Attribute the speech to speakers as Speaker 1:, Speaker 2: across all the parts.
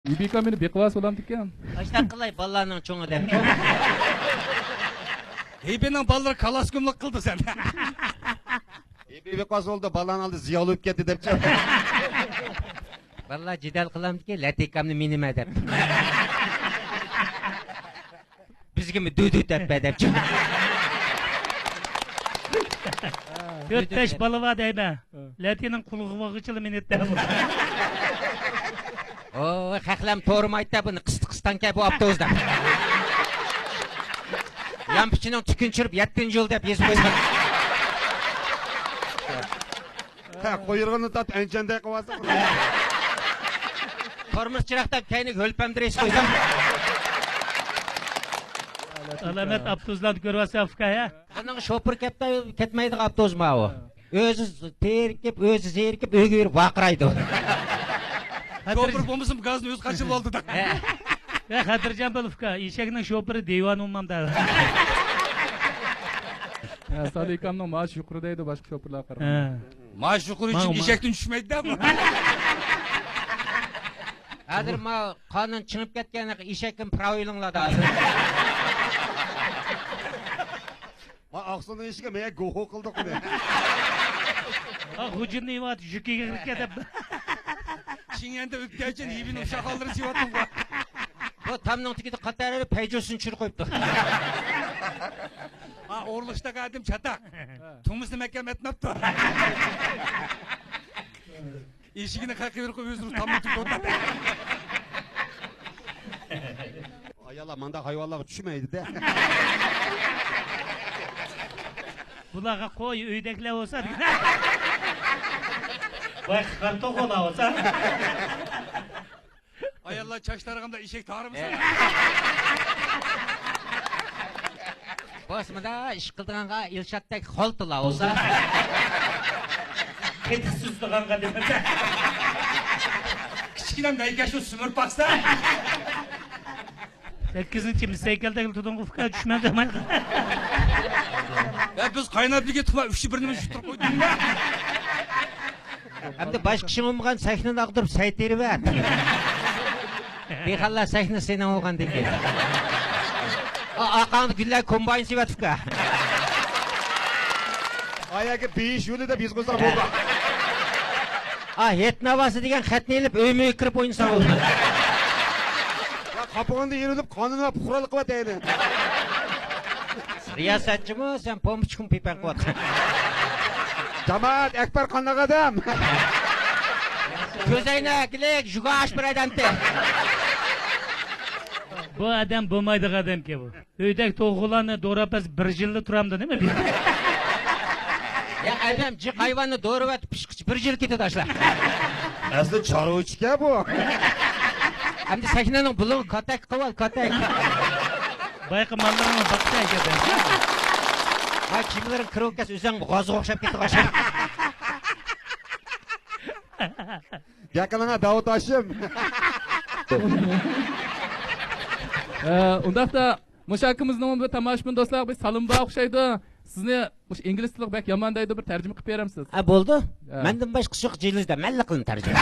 Speaker 1: İbika meni bekvas bo'lamdi ekan.
Speaker 2: Ashta qilay balalarning cho'ngi deb.
Speaker 3: Eybening ballar kalaskumlik qildi sen.
Speaker 4: Eybe bekvas oldu, balan aldı, ziyalı öp ketdi depçi.
Speaker 2: Balla jidal qilamdiki, latikamni menima deb. Bizgimi dudu deb debchi.
Speaker 5: 4-5 balı var deybe. Latinin qulug'i vag'ichili minutda.
Speaker 2: O, haqlam to'g'rimaydi buni qistan kelib avtobusda. Lampichining tukunchirib 7-yo'l deb yezib qo'ygan.
Speaker 4: Ha, qo'yirg'ini tat anjanday qilibsan.
Speaker 2: Tormoz chiroqdan kayni o'lpamdiresh qo'ysam.
Speaker 5: Alamat avtobuslarni ko'ryapsan Fukaya.
Speaker 2: Buning shofir ketmaydi avtobusma u. O'zi terkib, o'zi zerikib, uyga yurib vaqiraydi.
Speaker 3: Şoför bo'lmasam gazni o'zi qachib oldi da.
Speaker 5: Xotirjam bo'l Fuka, eshakning shofiri devon ummamda.
Speaker 1: Sadikamning maoshi yuqori deydi, boshqa shofirlar qarab.
Speaker 3: Maash yuqori uchun eshakdan tushmaydi-da bu.
Speaker 2: Hozir ma qonun chiqib ketgan eshakning pravilinglarda.
Speaker 4: Ma aqsini eshikka men go'ho qildik uni.
Speaker 5: Hujurni vat jukiga ketib.
Speaker 3: Çingende öpteyken yibinin şakalları sivatın var.
Speaker 2: Bu tamның tikidi qatarı peycosun çür koyuptu.
Speaker 3: Ha orluşta kadim çatak. Tumusunu mekkem etmepti. Eşigini kalkı verip özürüz tamını tuttu.
Speaker 4: Ayala manda hayvanlar düşmeydi de.
Speaker 5: Bularga qo'y uydagilar olsa. Bak kartok ola olsa.
Speaker 3: Ay Allah çaşlarımda eşek tarı mısın?
Speaker 2: Bosmada iş qildiğanga ilşatdek xoltila olsa.
Speaker 5: Ketik süzdüğanga demese.
Speaker 3: Kichkinam naykaşu sümür baksa.
Speaker 5: 8-chi misaykeldagi tudungu Fuka düşmedi ama.
Speaker 3: Ya biz qaynab birga tuma 3-1-ni şuturib qo'ydik.
Speaker 2: Hamda bosh kishing olmagan sahnani ag'dirib saytirib at. Bexalla sahna seni olgandek. Aqandı güllar kombayn sivat Fuka.
Speaker 4: Ayaga 5 yo'li da biz qo'ysa bo'ldi.
Speaker 2: Het navasi degan xatni elib o'ymoy kirib o'ynasa bo'ldi.
Speaker 4: Ya qapog'ini yerilib qonun va qurol qilib deydi.
Speaker 2: Riyosatchimi sen pomchkum pipan qilib.
Speaker 4: Jamoat akbar qanday odam?
Speaker 2: Ko'zaynaklik jugash bir odamdi.
Speaker 5: Bu adam bo'lmaydigan odamki bu. Uydak to'g'ularni do'rapas 1 yilda turamdi, nima?
Speaker 2: Ya adam jiq hayvonni do'rib atib pishqich 1 yil ketadi ashlar.
Speaker 4: Asli choruvchi bu.
Speaker 2: Hamda sahnaning bulug'i katak qilib, katak.
Speaker 5: Bayqi mallarni baqsa ekan.
Speaker 2: Ha kimlar kirokkas o'zing g'ozga o'xshab ketdi qo'shib.
Speaker 4: Yaqinına Davut Hashim.
Speaker 1: Undaqda mushakimizning bir tomoshabin do'stlar biz salimba o'xshaydi. Sizni o'sha ingliz tili bak yomon deydi, bir tarjima qilib beramsiz.
Speaker 2: Bo'ldi. Mendan boshqa yo'q jilizda malla qilin tarjima.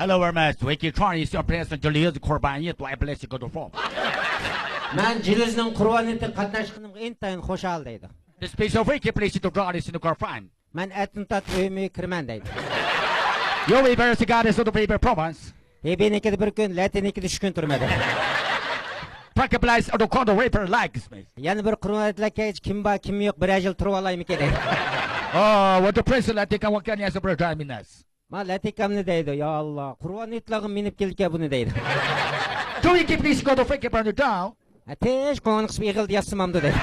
Speaker 6: Hello, Hermes. Wake your trying to present Julius Corbaniyet to Iblis go to form.
Speaker 2: Men jilizning qurboniyatga qatnashganimga intayin xo'shal deydi.
Speaker 6: This piece of wake place to God is in the car fine.
Speaker 2: Men attentat o'yimga kirman deydi.
Speaker 6: You will bear cigars to the paper province.
Speaker 2: Benikida bir kun, latinikida 3 kun turmadi.
Speaker 6: Frank applies to the raper likes me.
Speaker 2: Yana bir qurboniyatlarga kim bor, kim yo'q, bir yil turib olaymi kerak.
Speaker 6: Oh, what the prince like take what can you as a brother I mean us.
Speaker 2: Ma latikamni deydi, yo Alloh, qurboniyatlarga minib kelgan buni deydi.
Speaker 6: Do you keep this go to fake burn it down?
Speaker 2: Ateş qo'ng'is yig'ildi yasimamdi deydi.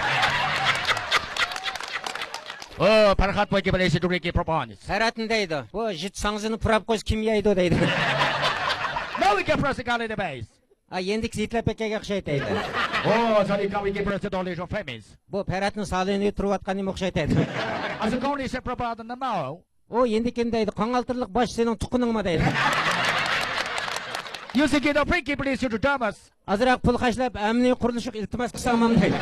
Speaker 6: Oh, Parhat wake place to Ricky proponents.
Speaker 2: Saratni deydi. Bu jit sangzini purab qo'ysa kim yeydi deydi.
Speaker 6: Now we can press the guy in the base.
Speaker 2: Yendik zitlapakaga o'xshaydi deydi.
Speaker 6: Oh, so you can we get press the knowledge of famous.
Speaker 2: Bu Paratni salini turayotganini o'xshaydi.
Speaker 6: As a goni se propaganda the now.
Speaker 2: O yendikin deydi. Qongaltirlik bosh sening tuquningmi deydi.
Speaker 6: You should get a freaky place to Thomas.
Speaker 2: Azroq pul xashlab amniy qurilishga iltimos qilsam deydi.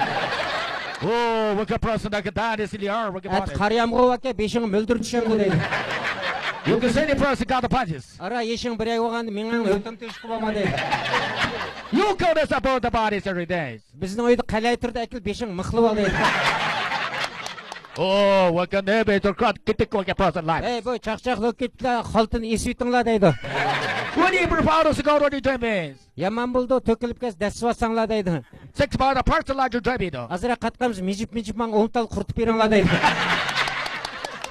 Speaker 6: Oh, we can press the guy is in the air. We can.
Speaker 2: Qariyamg'o aka beshing o'ldirib tusham deydi.
Speaker 6: You can see the person got the punches.
Speaker 2: Ара ешің бір ай оған менің өтім төшкі болма дейді.
Speaker 6: You go to support the bodies every day.
Speaker 2: Біздің ойды қалай тұрды әкел бешің мықлы бол дейді.
Speaker 6: Oh, what can they be to get the person life?
Speaker 2: Ей, бұл чақ-чақ кетті, қалтын есуйтіңла дейді.
Speaker 6: When you prepare to go to the gym,
Speaker 2: Яман болды, төкіліп кәс дәсіп асаңла дейді.
Speaker 6: 6 by the person like you drive it.
Speaker 2: Азыра қатқамыз межіп маң оңтал құртып беріңла дейді.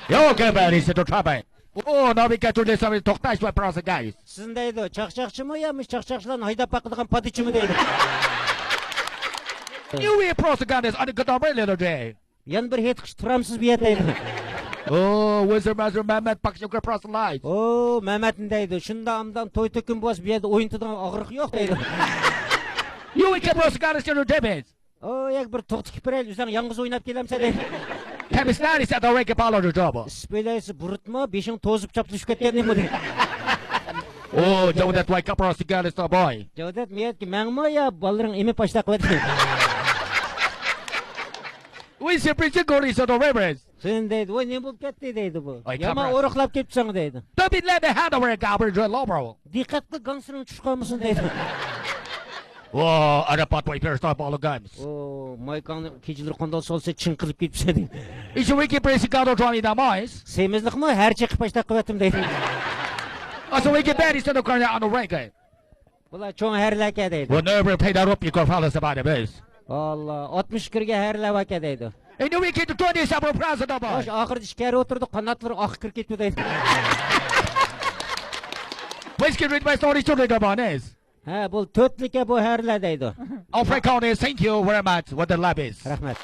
Speaker 6: You can be to trouble. Oh, now we get to this one talk nice with person guys.
Speaker 2: Сізін дейді, чақ-чақшы ма, ямыш чақ-чақшылан айдап бақыдыған падычы ма дейді.
Speaker 6: You will person guys on the good over little day.
Speaker 2: Ян бір хет қыш тұрамсыз бия дейді.
Speaker 6: Oh, wizard master Mehmet Pak your person life.
Speaker 2: О, мәмәтін дейді, шында амдан той төкін бос бияды ойынтыдан ағырық yok дейді.
Speaker 6: You will get person guys to your gym.
Speaker 2: О, як бір тоқтық бір әл, үзаң яңғыз ойнап келемсе дейді.
Speaker 6: Chemistry is at the rank of the job.
Speaker 2: Спелайсы бұрытма, бешің тозып чаптышып кеткені ме дейді.
Speaker 6: Oh, Joe, that white couple of cigars, the boy.
Speaker 2: Жаудат, мейет ки, мәң ма я балырың еме паштақ бәді.
Speaker 6: We see pretty good is the reverence.
Speaker 2: Сен дейді, ой, не болып кетті дейді бұл.
Speaker 6: Ой,
Speaker 2: Яма
Speaker 6: капрас.
Speaker 2: орықлап кетіпсің дейді.
Speaker 6: Don't be let the hand over a garbage low.
Speaker 2: Диқатты гаңсырың түшқамысын дейді.
Speaker 6: Oh, other part way first up all the guns.
Speaker 2: О, майқаны кежілер қондал солса чыңқылып кетіпсе дейді.
Speaker 6: Is your wiki pressing out of drawing the mice?
Speaker 2: Семізлік ма, әр чеқіп паштақ қыбатым дейді.
Speaker 6: Also, we get bad instead of crying on the rank.
Speaker 2: Бұла чоң әрләк дейді.
Speaker 6: When never pay that up, you can follow us about the base.
Speaker 2: Алла, 60 кірге әрләк әке дейді.
Speaker 6: And you will get to 20 several present of
Speaker 2: Аш,
Speaker 6: us.
Speaker 2: ақырды ішкәрі отырды, қанатлар ақ кір кетті дейді.
Speaker 6: Please get rid of my story to the bonus.
Speaker 2: Бұл төтлікке бұл әрлә дейді.
Speaker 6: Our friend County, thank you very much. What the lab is.
Speaker 2: Рахмет.